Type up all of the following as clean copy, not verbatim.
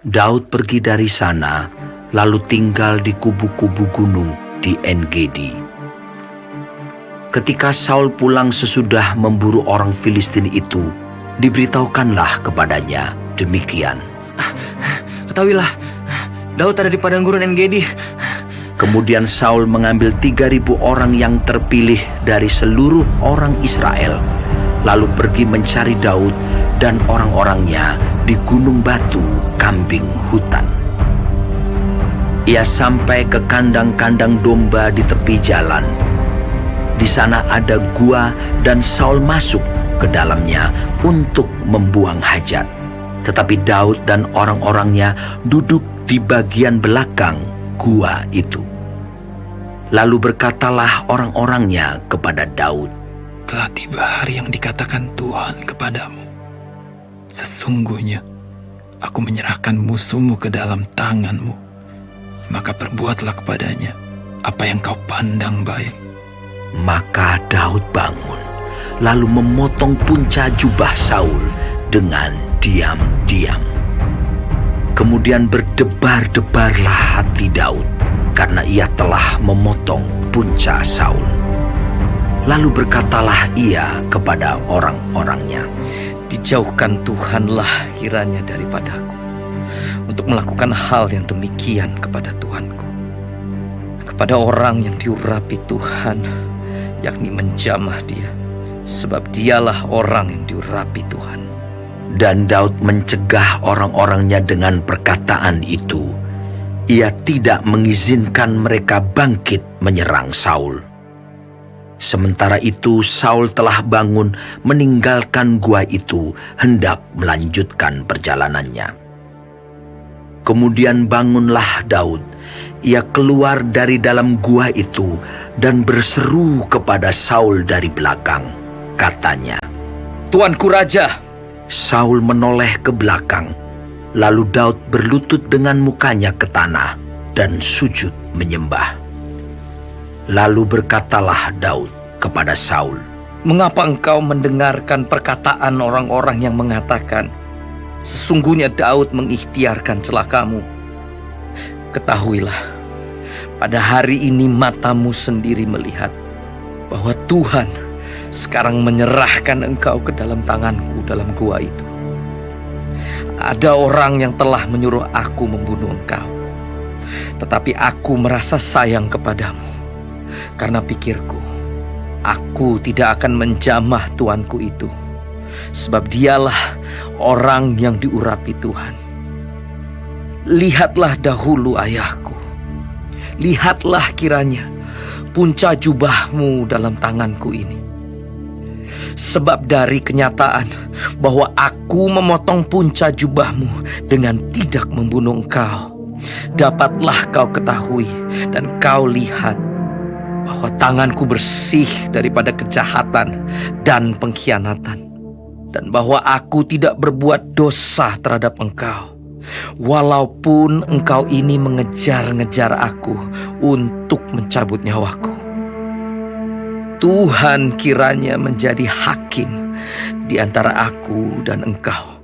Daud pergi dari sana, lalu tinggal di kubu-kubu gunung di En-Gedi. Ketika Saul pulang sesudah memburu orang Filistin itu, diberitahukanlah kepadanya demikian. Ketahuilah, Daud ada di padang gurun En-Gedi. Kemudian Saul mengambil 3.000 orang yang terpilih dari seluruh orang Israel, lalu pergi mencari Daud dan orang-orangnya di gunung batu kambing hutan. Ia sampai ke kandang-kandang domba di tepi jalan. Di sana ada gua dan Saul masuk ke dalamnya untuk membuang hajat. Tetapi Daud dan orang-orangnya duduk di bagian belakang gua itu. Lalu berkatalah orang-orangnya kepada Daud, "Telah tiba hari yang dikatakan Tuhan kepadamu. Sesungguhnya aku menyerahkan musuhmu ke dalam tanganmu. Maka perbuatlah kepadanya apa yang kau pandang baik." Maka Daud bangun, lalu memotong punca jubah Saul dengan diam-diam. Kemudian berdebar-debarlah hati Daud, karena ia telah memotong punca Saul. Lalu berkatalah ia kepada orang-orangnya, "Dijauhkan Tuhanlah kiranya daripadaku, untuk melakukan hal yang demikian kepada Tuanku, kepada orang yang diurapi Tuhan, yakni menjamah dia, sebab dialah orang yang diurapi Tuhan." Dan Daud mencegah orang-orangnya dengan perkataan itu. Ia tidak mengizinkan mereka bangkit menyerang Saul. Sementara itu Saul telah bangun meninggalkan gua itu, hendak melanjutkan perjalanannya. Kemudian bangunlah Daud. Ia keluar dari dalam gua itu dan berseru kepada Saul dari belakang. Katanya, "Tuanku Raja." Saul menoleh ke belakang. Lalu Daud berlutut dengan mukanya ke tanah dan sujud menyembah. Lalu berkatalah Daud kepada Saul, "Mengapa engkau mendengarkan perkataan orang-orang yang mengatakan, sesungguhnya Daud mengikhtiarkan celakamu? Ketahuilah, pada hari ini matamu sendiri melihat bahwa Tuhan sekarang menyerahkan engkau ke dalam tanganku dalam gua itu. Ada orang yang telah menyuruh aku membunuh engkau, tetapi aku merasa sayang kepadamu, karena pikirku, aku tidak akan menjamah tuanku itu, sebab dialah orang yang diurapi Tuhan. Lihatlah dahulu ayahku, lihatlah kiranya punca jubahmu dalam tanganku ini. Sebab dari kenyataan bahwa aku memotong punca jubahmu dengan tidak membunuh engkau, dapatlah kau ketahui dan kau lihat bahwa tanganku bersih daripada kejahatan dan pengkhianatan, dan bahwa aku tidak berbuat dosa terhadap engkau, walaupun engkau ini mengejar-ngejar aku untuk mencabut nyawaku. Tuhan kiranya menjadi hakim di antara aku dan engkau.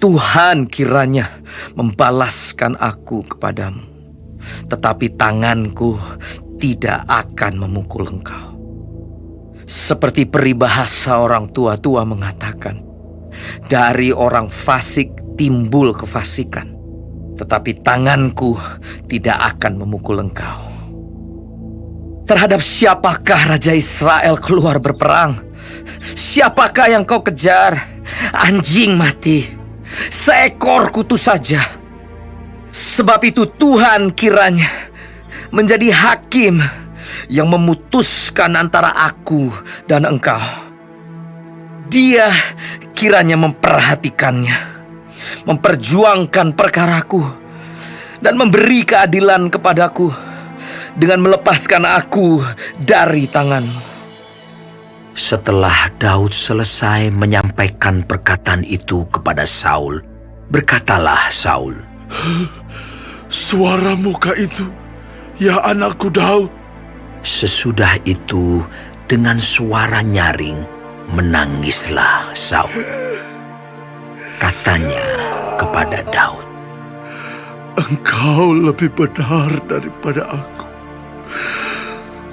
Tuhan kiranya membalaskan aku kepadamu, tetapi tanganku tidak akan memukul engkau. Seperti peribahasa orang tua-tua mengatakan, dari orang fasik timbul kefasikan, tetapi tanganku tidak akan memukul engkau. Terhadap siapakah Raja Israel keluar berperang? Siapakah yang kau kejar? Anjing mati, seekor kutu saja. Sebab itu Tuhan kiranya menjadi hakim yang memutuskan antara aku dan engkau. Dia kiranya memperhatikannya, memperjuangkan perkaraku, dan memberi keadilan kepadaku dengan melepaskan aku dari tanganmu. Setelah Daud selesai menyampaikan perkataan itu kepada Saul, berkatalah Saul, "Suara muka itu, ya anakku Daud." Sesudah itu dengan suara nyaring menangislah Saul. Katanya kepada Daud, Engkau lebih benar daripada aku,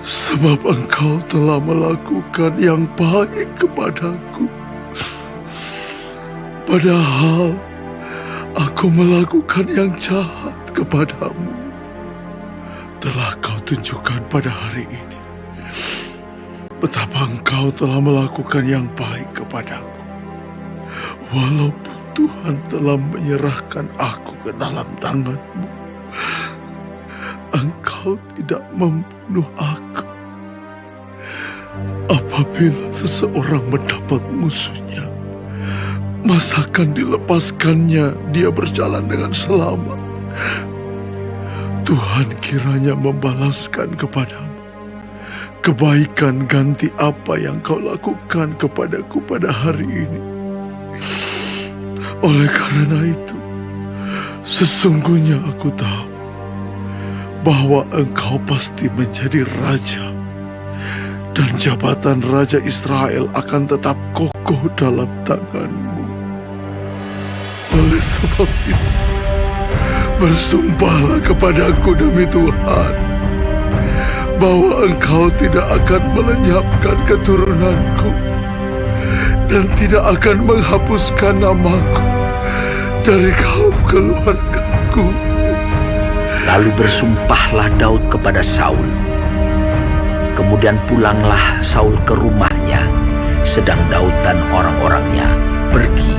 sebab Engkau telah melakukan yang baik kepadaku. Padahal aku melakukan yang jahat kepadamu. Telah kau tunjukkan pada hari ini betapa Engkau telah melakukan yang baik kepadaku. Walaupun Tuhan telah menyerahkan aku ke dalam tangan-Mu, Engkau tidak membunuh aku. Apabila seseorang mendapat musuhnya, masakan dilepaskannya dia berjalan dengan selamat. Tuhan kiranya membalaskan kepadamu kebaikan ganti apa yang kau lakukan kepadaku pada hari ini. Oleh karena itu, sesungguhnya aku tahu bahwa Engkau pasti menjadi raja, dan jabatan Raja Israel akan tetap kokoh dalam tangan-Mu. Oleh sebab itu, bersumpahlah kepadaku demi Tuhan, bahwa Engkau tidak akan melenyapkan keturunanku, dan tidak akan menghapuskan namaku dari kaum keluargaku. Lalu bersumpahlah Daud kepada Saul. Kemudian pulanglah Saul ke rumahnya, sedang Daud dan orang-orangnya pergi